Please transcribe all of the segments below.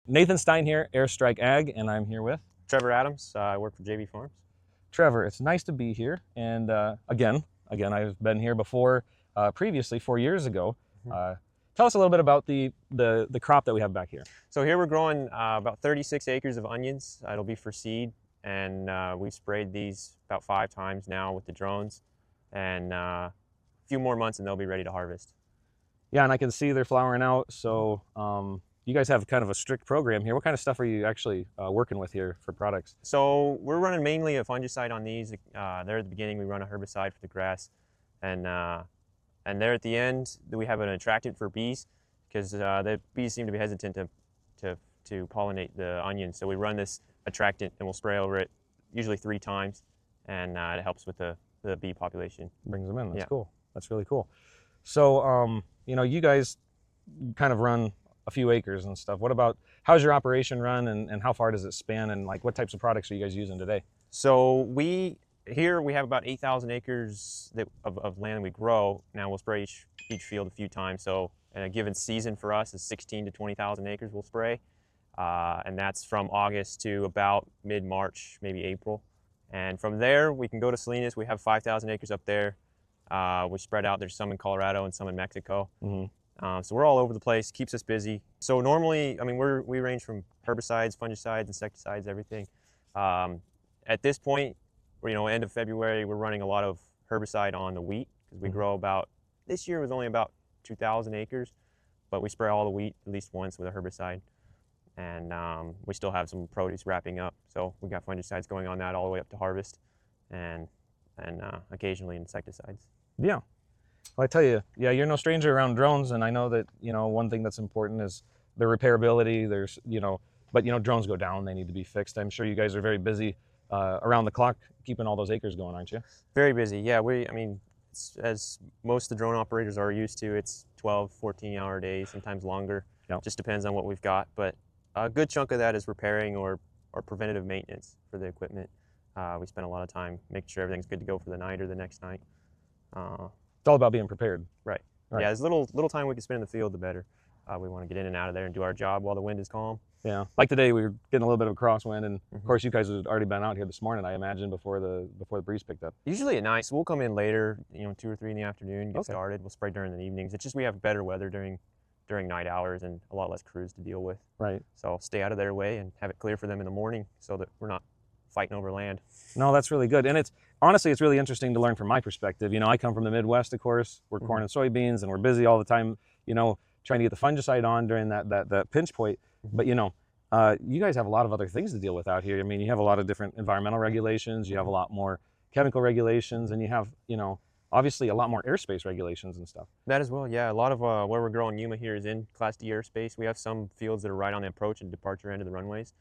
Nathan Stein here, Airstrike Ag, and I'm here with Trevor Adams. I work for JB Farms. Trevor. It's nice to be here, and again, I've been here before, previously 4 years ago. Tell us a little bit about the crop that we have back here. So here we're growing about 36 acres of onions. It'll be for seed, and we've sprayed these about 5 times now with the drones, and a few more months and they'll be ready to harvest. Yeah, and I can see they're flowering out, so you guys have kind of a strict program here. What kind of stuff are you actually working with here for products? So we're running mainly a fungicide on these. There at the beginning we run a herbicide for the grass, and there at the end we have an attractant for bees, because the bees seem to be hesitant to pollinate the onions. So we run this attractant and we'll spray over it usually 3 times, and it helps with the bee population. Brings them in. That's yeah. Cool. That's really cool. So you know, you guys kind of run a few acres and stuff. What about, how's your operation run, and how far does it span, and like what types of products are you guys using today? So here we have about 8,000 acres of land we grow. Now we'll spray each field a few times. So in a given season for us is 16 to 20,000 acres we'll spray. And that's from August to about mid-March, maybe April. And from there we can go to Salinas. We have 5,000 acres up there. We spread out. There's some in Colorado and some in Mexico. So we're all over the place, keeps us busy. So normally, I mean, we range from herbicides, fungicides, insecticides, everything. At this point, end of February, we're running a lot of herbicide on the wheat, because we grow about, this year was only about 2,000 acres, but we spray all the wheat at least once with a herbicide. And we still have some produce wrapping up. So we got fungicides going on that all the way up to harvest, and occasionally insecticides. Yeah. Well, I tell you, yeah, you're no stranger around drones, and I know that, one thing that's important is the repairability. There's, but drones go down, they need to be fixed. I'm sure you guys are very busy around the clock keeping all those acres going, aren't you? Very busy, yeah. As most of the drone operators are used to, it's 12, 14-hour days, sometimes longer. Yep. Just depends on what we've got, but a good chunk of that is repairing or preventative maintenance for the equipment. We spend a lot of time making sure everything's good to go for the night or the next night. It's all about being prepared. Right. Yeah, as little time we can spend in the field, the better. We want to get in and out of there and do our job while the wind is calm. Yeah, like today we were getting a little bit of a crosswind, and of course you guys had already been out here this morning, I imagine, before the breeze picked up. Usually at night, so we'll come in later, 2 or 3 in the afternoon, get started. We'll spray during the evenings. It's just we have better weather during night hours and a lot less crews to deal with. Right. So I'll stay out of their way and have it clear for them in the morning, so that we're not fighting over land. No, that's really good. And honestly, it's really interesting to learn from my perspective. I come from the Midwest, of course. We're corn and soybeans, and we're busy all the time, trying to get the fungicide on during that pinch point. But, you guys have a lot of other things to deal with out here. I mean, you have a lot of different environmental regulations, you have a lot more chemical regulations, and you have, obviously a lot more airspace regulations and stuff. That as well, yeah. A lot of where we're growing Yuma here is in Class D airspace. We have some fields that are right on the approach and departure end of the runways.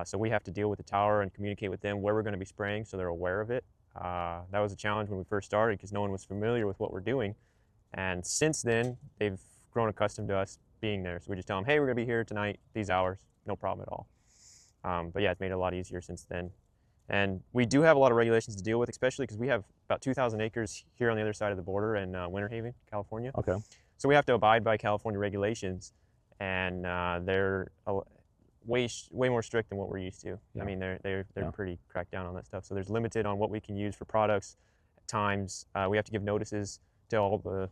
So we have to deal with the tower and communicate with them where we're going to be spraying, so they're aware of it. That was a challenge when we first started, because no one was familiar with what we're doing. And since then, they've grown accustomed to us being there. So we just tell them, hey, we're going to be here tonight, these hours, no problem at all. But yeah, it's made it a lot easier since then. And we do have a lot of regulations to deal with, especially because we have about 2,000 acres here on the other side of the border in Winter Haven, California. Okay. So we have to abide by California regulations, and they're way more strict than what we're used to. Yeah. I mean, they're pretty cracked down on that stuff. So there's limited on what we can use for products, times. We have to give notices to all the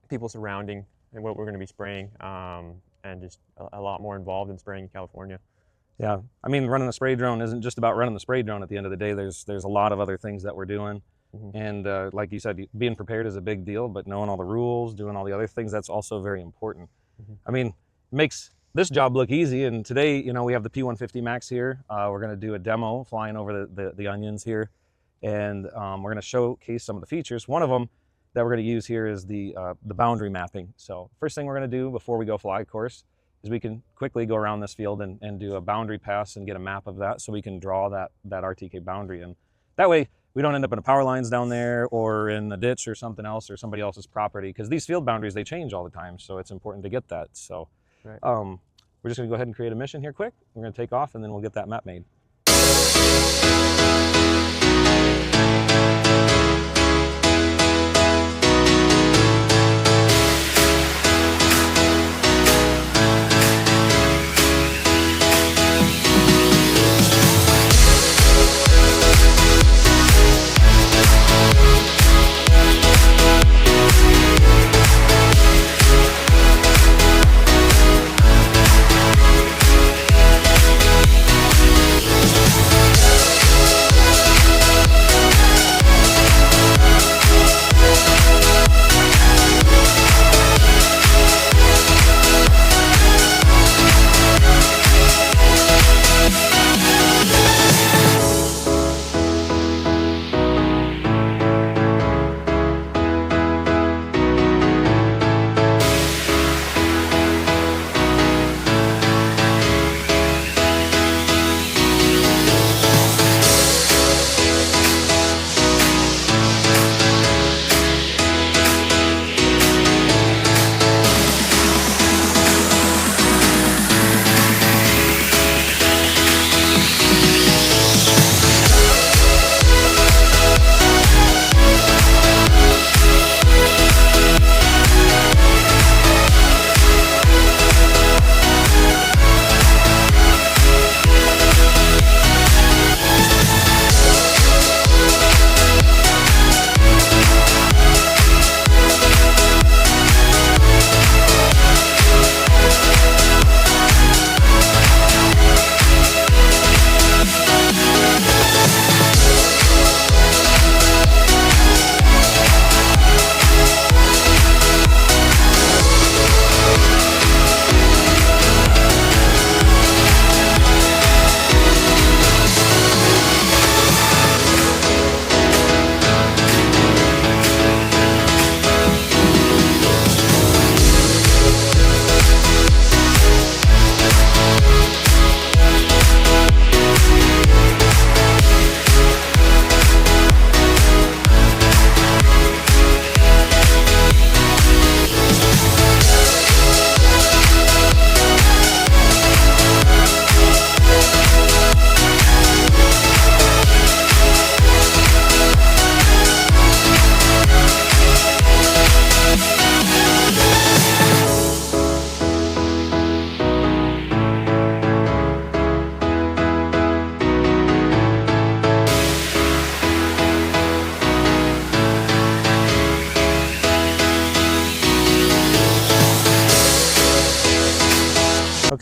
people surrounding and what we're going to be spraying, and just a lot more involved in spraying in California. Yeah, I mean, running a spray drone isn't just about running the spray drone. At the end of the day, there's a lot of other things that we're doing. And like you said, being prepared is a big deal, but knowing all the rules, doing all the other things, that's also very important. I mean, it makes this job look easy. And today, we have the P150 MAX here. We're going to do a demo flying over the onions here, and we're going to showcase some of the features. One of them that we're going to use here is the boundary mapping. So first thing we're going to do before we go fly, of course, is we can quickly go around this field and do a boundary pass and get a map of that, so we can draw that RTK boundary. And that way we don't end up in the power lines down there or in a ditch or something else or somebody else's property, because these field boundaries, they change all the time. So it's important to get that. So right. We're just going to go ahead and create a mission here quick. We're going to take off, and then we'll get that map made.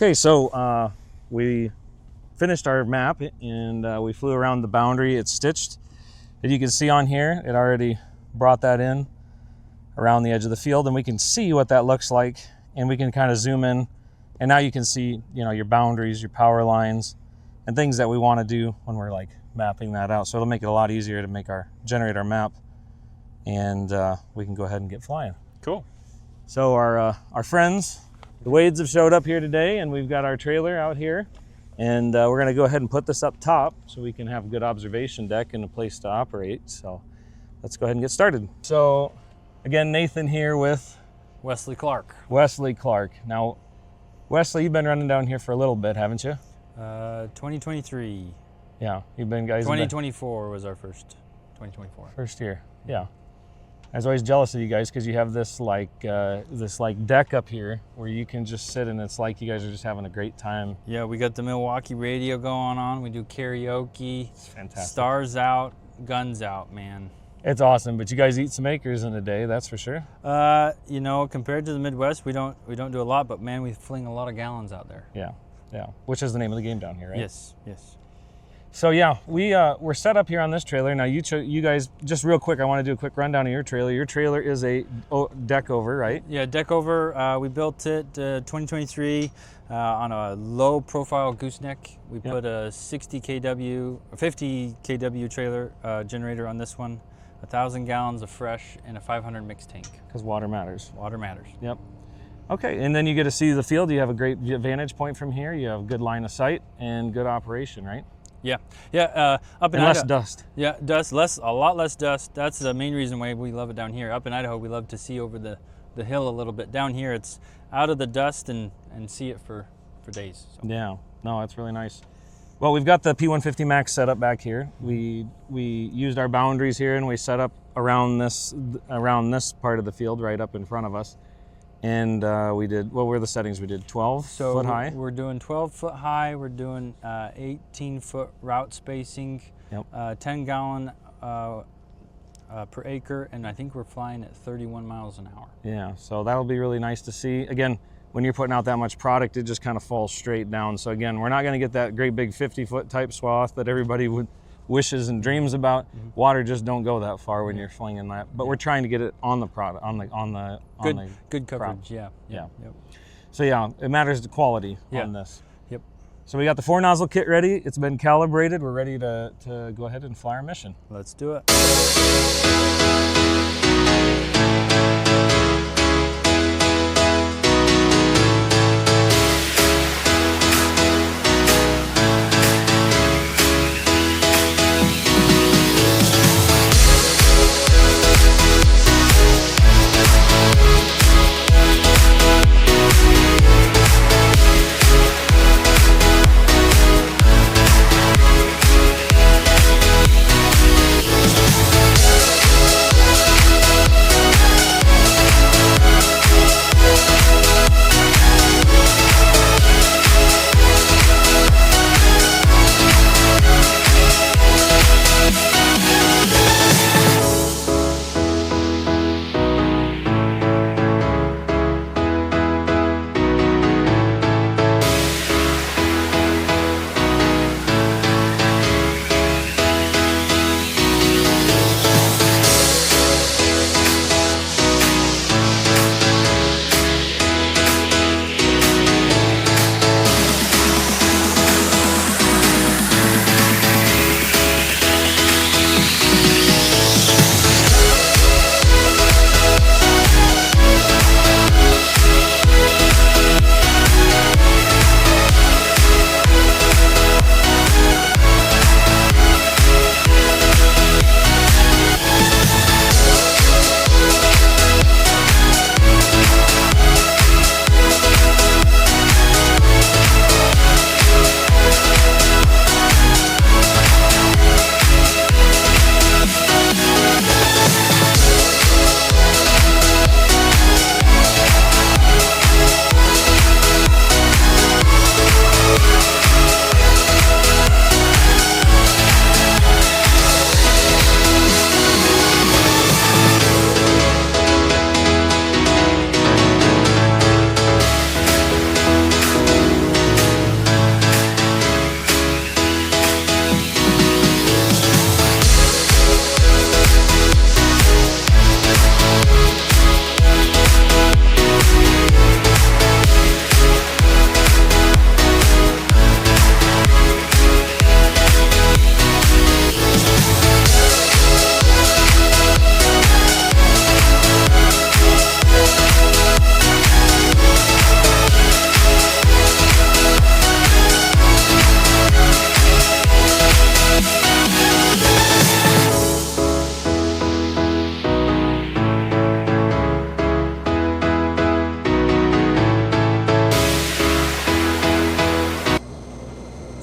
Okay, so we finished our map and we flew around the boundary. It's stitched. As you can see on here, it already brought that in around the edge of the field, and we can see what that looks like, and we can kind of zoom in, and now you can see, you know, your boundaries, your power lines, and things that we want to do when we're like mapping that out. So it'll make it a lot easier to generate our map, and we can go ahead and get flying. Cool. So our friends, the Wades, have showed up here today, and we've got our trailer out here, and we're going to go ahead and put this up top so we can have a good observation deck and a place to operate. So let's go ahead and get started. So again, Nathan here with Wesley Clark. Wesley Clark. Now, Wesley, you've been running down here for a little bit, haven't you? 2023. Yeah, you've been, guys. 2024 was our first. 2024. First year. Yeah. I was always jealous of you guys because you have this like deck up here where you can just sit, and it's like you guys are just having a great time. Yeah, we got the Milwaukee radio going on. We do karaoke. It's fantastic. Stars out, guns out, man. It's awesome, but you guys eat some acres in a day, that's for sure. You know, compared to the Midwest, we don't do a lot, but man, we fling a lot of gallons out there. Yeah, yeah. Which is the name of the game down here, right? Yes, yes. So yeah, we're set up here on this trailer. Now you guys, just real quick, I want to do a quick rundown of your trailer. Your trailer is a deck over, right? Yeah, deck over. We built it 2023 on a low profile gooseneck. We put a 50 kW trailer generator on this one, 1,000 gallons of fresh, and a 500 mixed tank. Because water matters. Water matters. Yep. Okay, and then you get to see the field. You have a great vantage point from here. You have good line of sight and good operation, right? Yeah, yeah. Up in and Idaho, less dust. Yeah, dust. A lot less dust. That's the main reason why we love it down here. Up in Idaho, we love to see over the hill a little bit. Down here, it's out of the dust and see it for days. So. Yeah, no, it's really nice. Well, we've got the P150 MAX set up back here. We used our boundaries here, and we set up around this part of the field right up in front of us. And we did, what were the settings? We did 12 foot high. We're doing 12 foot high. We're doing 18 foot route spacing, 10 gallon per acre, and I think we're flying at 31 miles an hour. Yeah, so that'll be really nice to see. Again, when you're putting out that much product, it just kind of falls straight down. So again, we're not going to get that great big 50-foot type swath that everybody wishes and dreams about. Water just don't go that far when you're flinging that. But we're trying to get it on the product, on the good coverage. Crop. Yeah. So yeah, it matters the quality on this. Yep. So we got the 4-nozzle kit ready. It's been calibrated. We're ready to go ahead and fly our mission. Let's do it.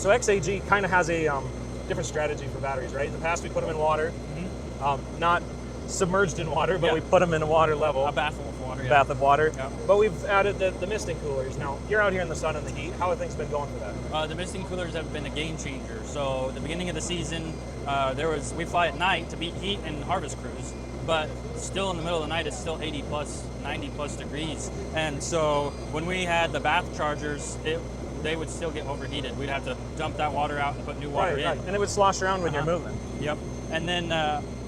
So XAG kind of has a different strategy for batteries, right? In the past, we put them in water, not submerged in water, but we put them in a water level. A bath of water. Bath of water. Yeah. But we've added the misting coolers. Now, you're out here in the sun and the heat. How have things been going for that? The misting coolers have been a game changer. So at the beginning of the season, we fly at night to beat heat and harvest crews, but still in the middle of the night, it's still 80 plus, 90 plus degrees. And so when we had the bath chargers, they would still get overheated. We'd have to dump that water out and put new water in. Right. And it would slosh around when you're moving. Yep. And then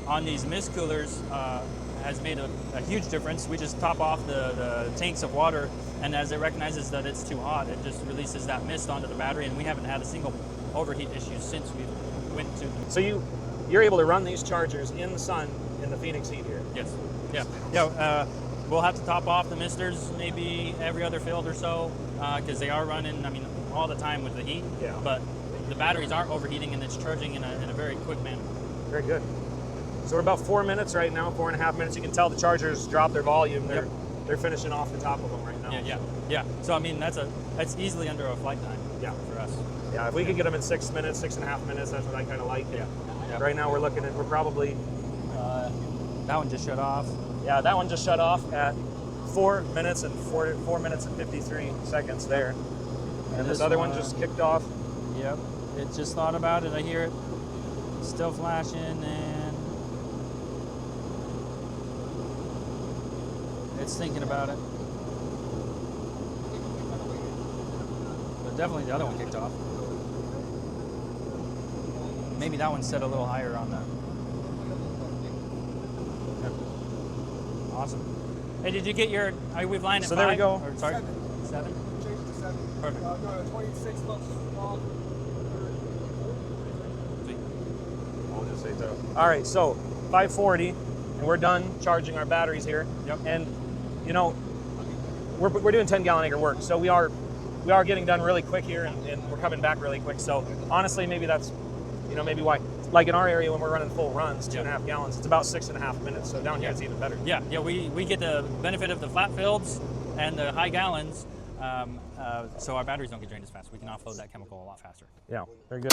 on these mist coolers has made a huge difference. We just top off the tanks of water, and as it recognizes that it's too hot, it just releases that mist onto the battery, and we haven't had a single overheat issue since we went to them. So you're able to run these chargers in the sun in the Phoenix heat here? Yes. Yeah. We'll have to top off the misters maybe every other field or so, because they are running, all the time with the heat. Yeah. But the batteries aren't overheating, and it's charging in a very quick manner. Very good. So we're about 4 minutes right now, 4.5 minutes. You can tell the chargers drop their volume. They're finishing off the top of them right now. Yeah. So that's easily under a flight time. Yeah. For us. Yeah. If we could get them in 6 minutes, 6.5 minutes, that's what I kind of like. Yeah. Right now we're probably. That one just shut off. Yeah, that one just shut off at 4 minutes and 4 minutes and 53 seconds there. And this other one just kicked off. Yep. It just thought about it. I hear it still flashing, and it's thinking about it. But definitely the other one kicked off. Maybe that one set a little higher on that. Awesome. Hey, did you get your? We've lined at 5. So there we go. Or, sorry, 7. Change to 7. Perfect. I'll go to 26 looks long. I'll just say so. All right, so 5:40, and we're done charging our batteries here. Yep. And we're doing 10-gallon acre work, so we are getting done really quick here, and we're coming back really quick. So honestly, maybe that's maybe why. Like in our area, when we're running full runs, 2.5 gallons, it's about 6.5 minutes. So down here, it's even better. Yeah. We get the benefit of the flat fields and the high gallons, so our batteries don't get drained as fast. We can offload that chemical a lot faster. Yeah, very good.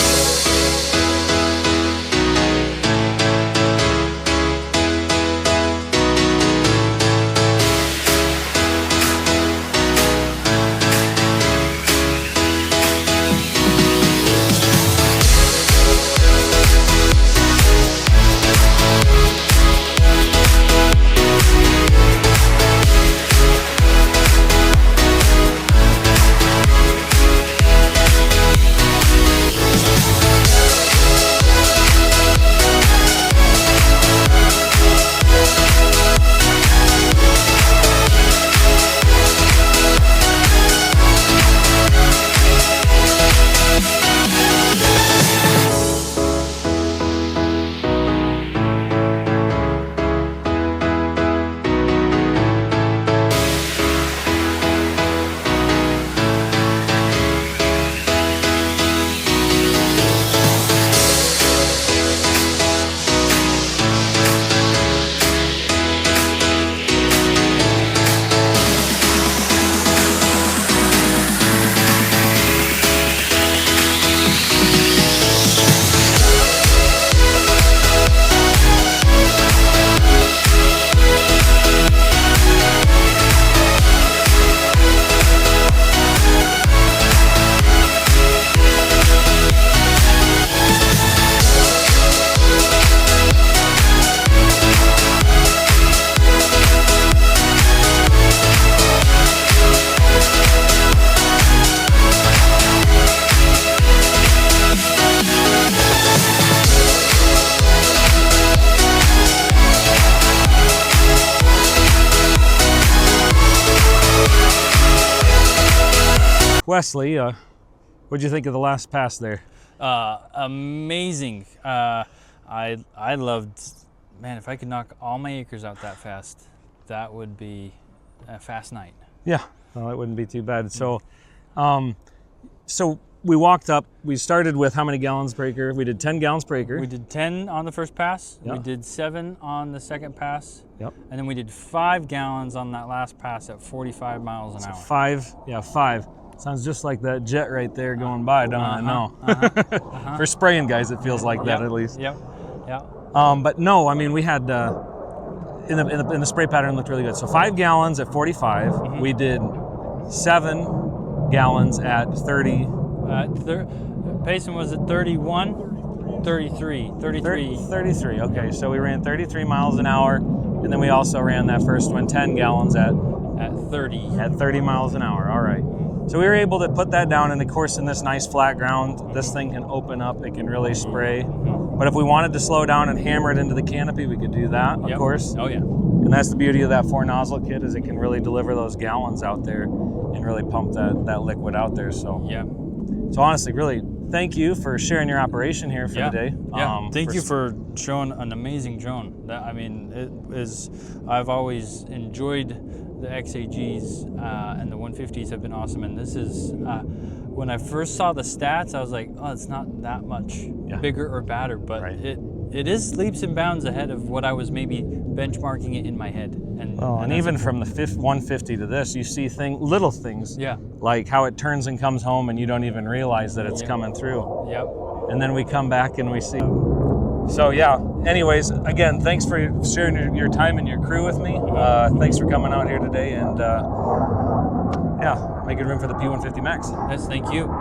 Wesley, what'd you think of the last pass there? Amazing. I loved, man, if I could knock all my acres out that fast, that would be a fast night. Yeah, well, it wouldn't be too bad. So, so we walked up, we started with how many gallons per acre? We did 10 gallons per acre. We did 10 on the first pass. Yep. We did 7 on the second pass. Yep. And then we did 5 gallons on that last pass at 45 miles an hour. 5, yeah, 5. Sounds just like that jet right there going by, don't it? No. Uh-huh. For spraying guys, it feels like that at least. Yep. Yeah. But no, I mean, we had in the spray pattern looked really good. So 5 gallons at 45. We did 7 gallons at 30. Payson was at 31, 33. 33. Okay, so we ran 33 miles an hour, and then we also ran that first one 10 gallons at 30. At 30 miles an hour. All right. So we were able to put that down, and of course, in this nice flat ground, this thing can open up. It can really spray. But if we wanted to slow down and hammer it into the canopy, we could do that, of course. Oh yeah. And that's the beauty of that 4 nozzle kit, is it can really deliver those gallons out there and really pump that liquid out there. So Yeah. So honestly, really, thank you for sharing your operation here for the day. Yeah. Thank you for showing an amazing drone. I mean, it is. I've always enjoyed the XAGs, and the 150s have been awesome. And this is, when I first saw the stats, I was like, oh, it's not that much bigger or badder, but it is leaps and bounds ahead of what I was maybe benchmarking it in my head. And even from the 150 to this, you see little things, like how it turns and comes home, and you don't even realize that it's coming through. Yep. And then we come back and we see. So yeah, anyways, again, thanks for sharing your time and your crew with me. Thanks for coming out here today, and making room for the P150 MAX. Yes, thank you.